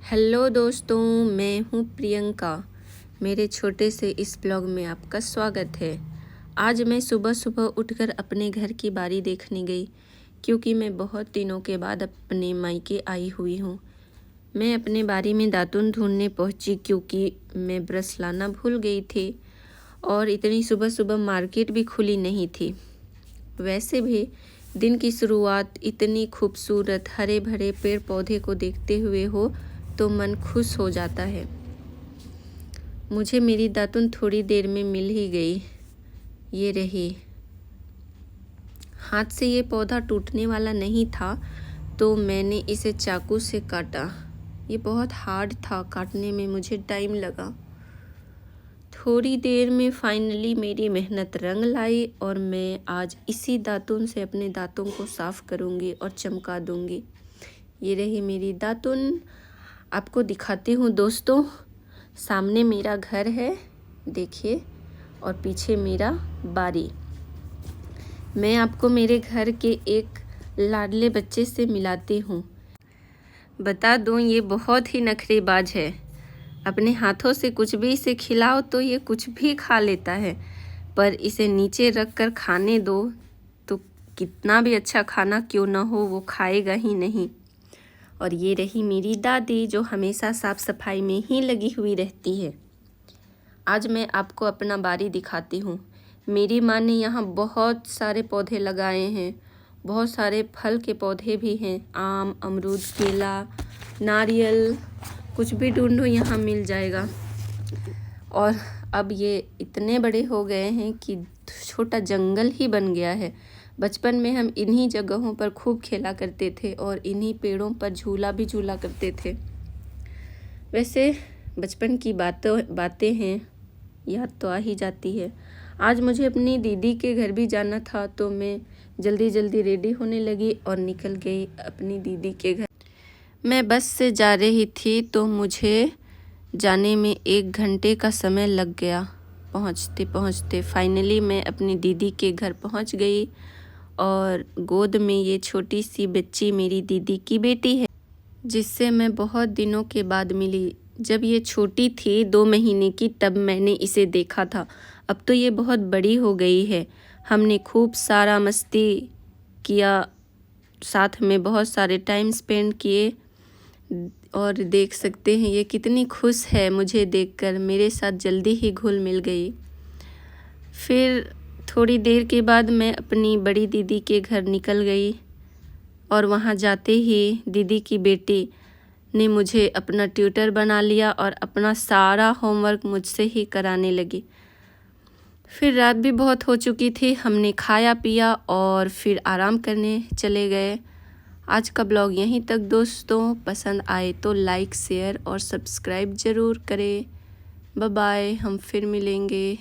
Hello दोस्तों, मैं हूँ प्रियंका। मेरे छोटे से इस ब्लॉग में आपका स्वागत है। आज मैं सुबह सुबह उठकर अपने घर की बारी देखने गई, क्योंकि मैं बहुत दिनों के बाद अपने मायके आई हुई हूँ। मैं अपने बारी में दातुन ढूंढने पहुँची, क्योंकि मैं ब्रश लाना भूल गई थी और इतनी सुबह सुबह मार्केट भी खुली नहीं थी। वैसे भी दिन की शुरुआत इतनी खूबसूरत हरे भरे पेड़ पौधे को देखते हुए हो तो मन खुश हो जाता है। मुझे मेरी दातुन थोड़ी देर में मिल ही गई। ये रही। हाथ से ये पौधा टूटने वाला नहीं था, तो मैंने इसे चाकू से काटा। ये बहुत हार्ड था, काटने में मुझे टाइम लगा। थोड़ी देर में फाइनली मेरी मेहनत रंग लाई और मैं आज इसी दातुन से अपने दांतों को साफ करूँगी और चमका दूँगी। ये रही मेरी दातुन। आपको दिखाती हूँ दोस्तों। सामने मेरा घर है, देखिए, और पीछे मेरा बारी। मैं आपको मेरे घर के एक लाडले बच्चे से मिलाती हूँ। बता दूँ, ये बहुत ही नखरेबाज है। अपने हाथों से कुछ भी इसे खिलाओ तो ये कुछ भी खा लेता है, पर इसे नीचे रख कर खाने दो तो कितना भी अच्छा खाना क्यों ना हो वो खाएगा ही नहीं। और ये रही मेरी दादी, जो हमेशा साफ सफाई में ही लगी हुई रहती है। आज मैं आपको अपना बारी दिखाती हूँ। मेरी माँ ने यहाँ बहुत सारे पौधे लगाए हैं, बहुत सारे फल के पौधे भी हैं। आम, अमरूद, केला, नारियल, कुछ भी ढूंढो यहाँ मिल जाएगा। और अब ये इतने बड़े हो गए हैं कि छोटा जंगल ही बन गया है। बचपन में हम इन्हीं जगहों पर खूब खेला करते थे और इन्हीं पेड़ों पर झूला भी झूला करते थे। वैसे बचपन की बातें हैं, याद तो आ ही जाती है। आज मुझे अपनी दीदी के घर भी जाना था, तो मैं जल्दी जल्दी रेडी होने लगी और निकल गई अपनी दीदी के घर। मैं बस से जा रही थी तो मुझे जाने में 1 घंटे का समय लग गया। पहुँचते पहुँचते फाइनली मैं अपनी दीदी के घर पहुँच गई और गोद में ये छोटी सी बच्ची मेरी दीदी की बेटी है, जिससे मैं बहुत दिनों के बाद मिली। जब ये छोटी थी 2 महीने की, तब मैंने इसे देखा था। अब तो ये बहुत बड़ी हो गई है। हमने खूब सारा मस्ती किया, साथ में बहुत सारे टाइम स्पेंड किए और देख सकते हैं ये कितनी खुश है मुझे देखकर। मेरे साथ जल्दी ही घुल मिल गई। फिर थोड़ी देर के बाद मैं अपनी बड़ी दीदी के घर निकल गई और वहाँ जाते ही दीदी की बेटी ने मुझे अपना ट्यूटर बना लिया और अपना सारा होमवर्क मुझसे ही कराने लगी। फिर रात भी बहुत हो चुकी थी। हमने खाया पिया और फिर आराम करने चले गए। आज का ब्लॉग यहीं तक दोस्तों। पसंद आए तो लाइक, शेयर और सब्सक्राइब ज़रूर करें। बाय बाय, हम फिर मिलेंगे।